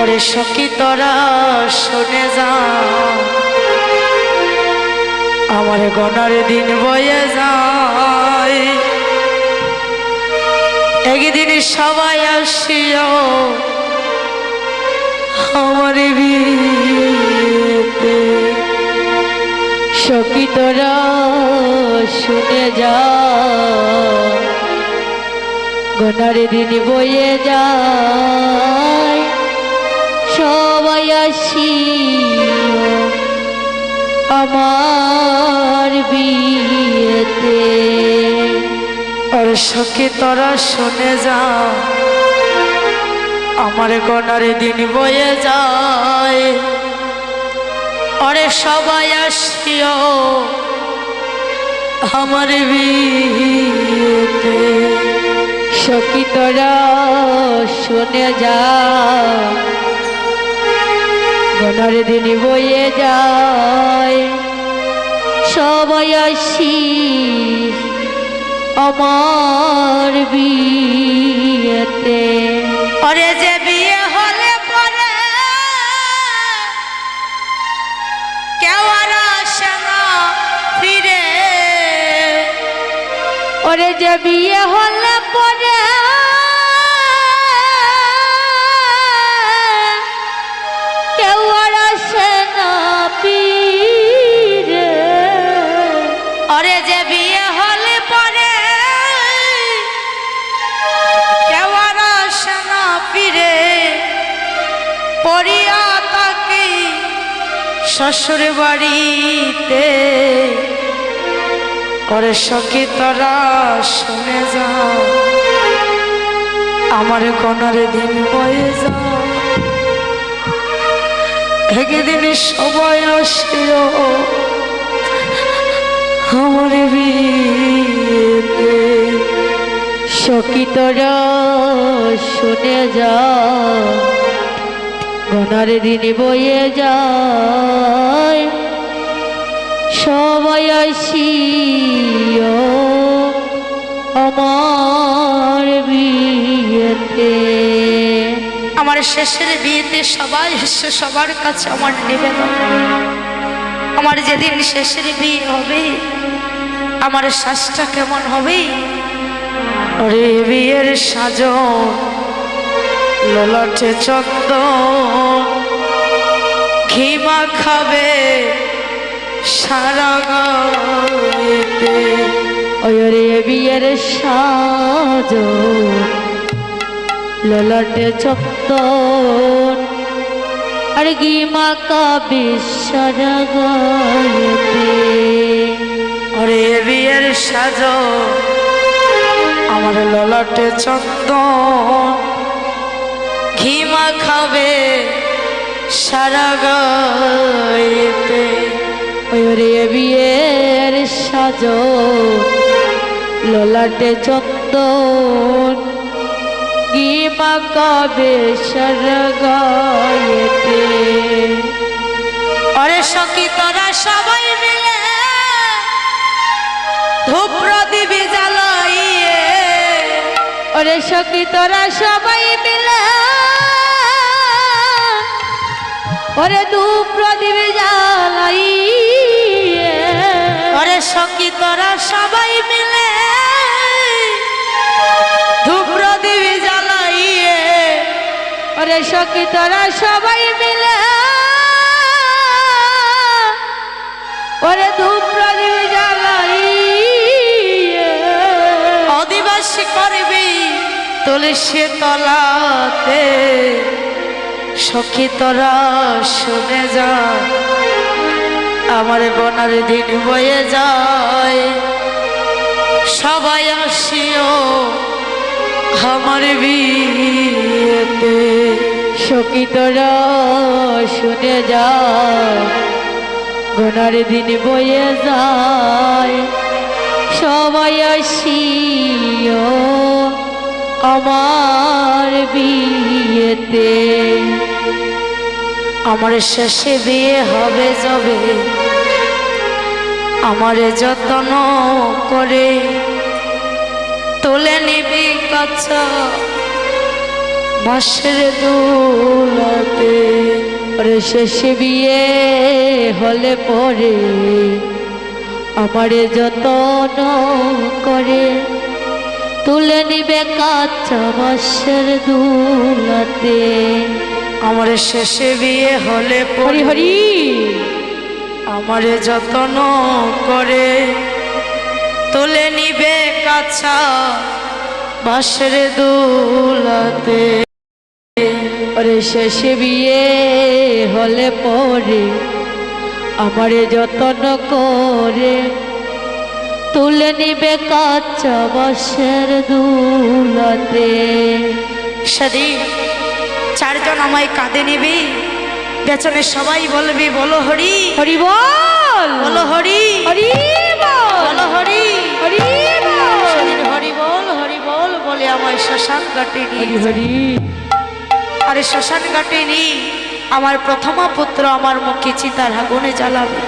ওরে সখী তোরা শুনে যা, আমার গনার দিন বয়ে যায়। একদিন সবাই আসিও আমার বিয়েতে। সখী তোরা শুনে যা, গনার দিন বয়ে যায়। সবাই আসিও আমার বিয়েতে। আর সখী তোরা শুনে যা, আমার গনার দিন বয়ে যায়। আরে সবাই আসিও আমার বিয়েতে। সখী তোরা শুনে যা, গনার দিন বয়ে যায়। সবাই আসিস আমার বিয়েতে। আরে যে বিয়ে হলে পরে কেউ আর আসে না ফিরে। ওরে যে বিয়ে হলে পরে কেউ আর আসে না ফিরে। আরে যে বিয়ে হলে পরে কেউ আর আসে না ফিরে। পড়িয়া তাকে শ্বশুর বাড়িতে। ওরে সখী তোরা শুনে যা, আমার গনার দিন বয়ে যা। একদিন সবাই আসিও আমার বিয়েতে। সখী তোরা শুনে যা, গনার দিন বয়ে যায়। সবাই আসিও আমার বিয়েতে। আমার শেষের বিয়েতে সবাই এসে সবার কাছে আমার নিবেদন, আমার যেদিন শেষের বিয়ে হবে আমার শ্বাসটা কেমন হবে। আরে বিয়ের সাজন ললাটে চন্দন, ঘি মাখাবে সারা গায়েতে। ওরে বিয়ের সাজ ললাটে চন্দন, আর ঘি মাখাবে সারা গায়েতে। আরে বিয়ের সাজন আমার ললাটে চন্দন, ঘি মাখাবে সারা গায়েতে। ওরে বিয়ের সাজ ললাটে চন্দন, ঘি মাখাবে সারা গায়েতে। আরে সখী তোরা সবাই মিলে ধূপ প্রদীপ জ্বালাইয়ে। ওরে সখী তোরা সবাই মিলে, ওরে ধূপ প্রদীপ জ্বালাইয়ে। আরে সখী তোরা সবাই মিলে ধূপ প্রদীপ জ্বালাইয়ে। ওরে সখী তোরা সবাই মিলে, ওরে ধূপ প্রদীপ জ্বালাইয়ে। আদিবাসী করবি তুলসী তলাতে। সখী তোরা শুনে যা, আমার গনার দিন বয়ে যায়। সবাই আসিও আমার বিয়েতে। সখী তোরা শুনে যা, গনার দিন বয়ে যায়। সবাই আসিও আমার বিয়েতে। আমার শেষে বিয়ে হবে যবে, আমারে যত্ন করে তুলে নিবি কাছা বাঁশের দুলাতে। ওরে শেষে বিয়ে হলে পরে আমারে যতন করে তুলে নিবে কাঁচা বাঁশের দুলাতে। আমার শেষে বিয়ে হলে হরি হরি আমারে যত্ন করে তুলে নিবে কাছা বাঁশের দুলাতে। ওরে শেষে বিয়ে হলে পরে আমারে যতন করে তুলে নিবে কাঁচা বাঁশের দুলাতে। সেদিন চারজন আমায় কাঁদে নিবি, পেছনে সবাই বলবি বলো হরি হরি বল, বলো হরি হরি বল, বলো হরি হরি বল, সেদিন হরি বল বলে আমায় শ্মশান ঘাটে হরি নিয়ে হরি। আরে শ্মশান ঘাটে নিয়ে আমার প্রথমা পুত্র আমার মুখে চিতার আগুনে জ্বালাবে।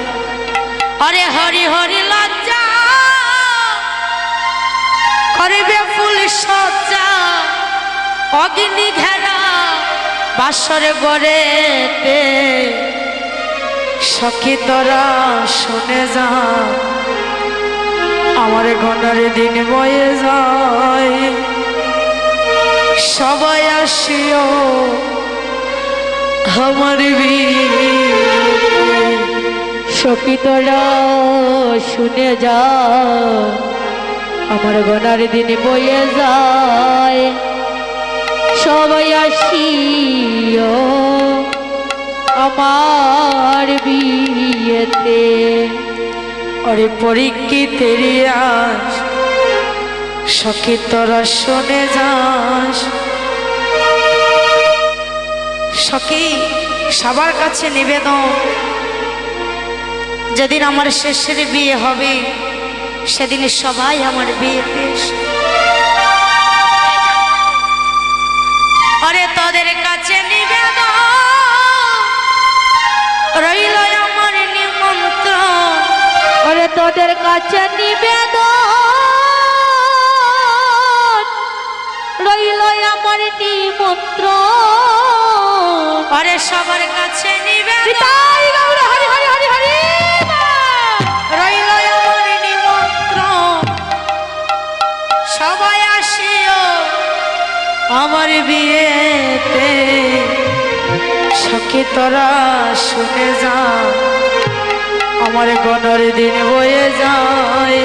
আরে হরি হরি লজ্জা করবে ফুল সজ্জা অগ্নি ঘেরা বাসরে গড়েতে। সখী তোরা শুনে যা আমার ঘনার দিন বয়ে যায়, সবাই আসিও আমার বিয়ে। সখী তোরা শুনে যা আমার গনার দিন বয়ে যায়, সবাই আসিও আমার বিয়েতে। অরে পরীক্ষিতের আস সখী তোরা শুনে যাস। সখী সবার কাছে নিবেদন, যেদিন আমার শেষের বিয়ে হবে সেদিন সবাই আমার বিয়েতে আরে তোদের কাছে নিবেদন রইল আমার নিমন্ত্রণ। ওরে তোদের কাছে নিবেদন রইল আমার নিমন্ত্রণ। আরে সবার কাছে নিবেদন হরি হরি হরি হরি রইল আমার নিমন্ত্রণ, সবাই আসিও আমার বিয়েতে। সখী তোরা শুনে যা আমার গণর দিন বয়ে যায়,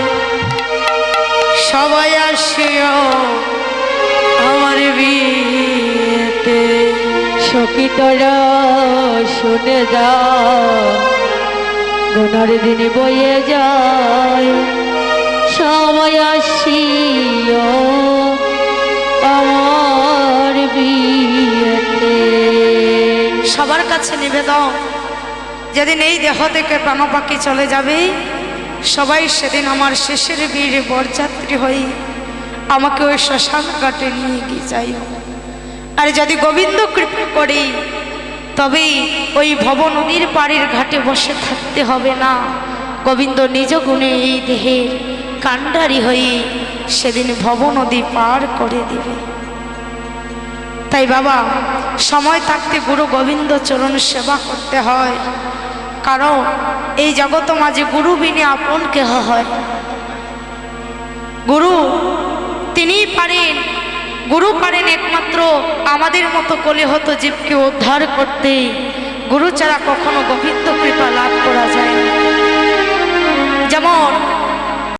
সবাই আসিও আমার বিয়েতে। সখী তোরা শুনে যা গনার দিন বয়ে যায়, সবাই আসিও আমার বিয়েতে। সবার কাছে নিবেদন, যেদিন এই দেহ থেকে প্রাণ পাখি চলে যাবে সবাই সেদিন আমার শেষের বিয়ের বরযাত্রী হয়ে আমাকে ওই শ্মশান ঘাটে নিয়ে গিয়ে যাই। আর যদি গোবিন্দ কৃপা করি তবেই ওই ভব নদীর পাড়ের ঘাটে বসে থাকতে হবে না, গোবিন্দ নিজ গুণে এই দেহের কাণ্ডারি হয়ে সেদিন ভব নদী পার করে দেবে। তাই বাবা সময় থাকতে গুরু গোবিন্দ চরণ সেবা করতে হয়, কারণ এই জগৎ মাঝে গুরু বিনে আপন কেহ হয়। গুরু তিনিই পারেন, গুরু পারেন একমাত্র আমাদের মতো কলিহত জীবকে উদ্ধার করতে। গুরু ছাড়া কখনো গোবিন্দ কৃপা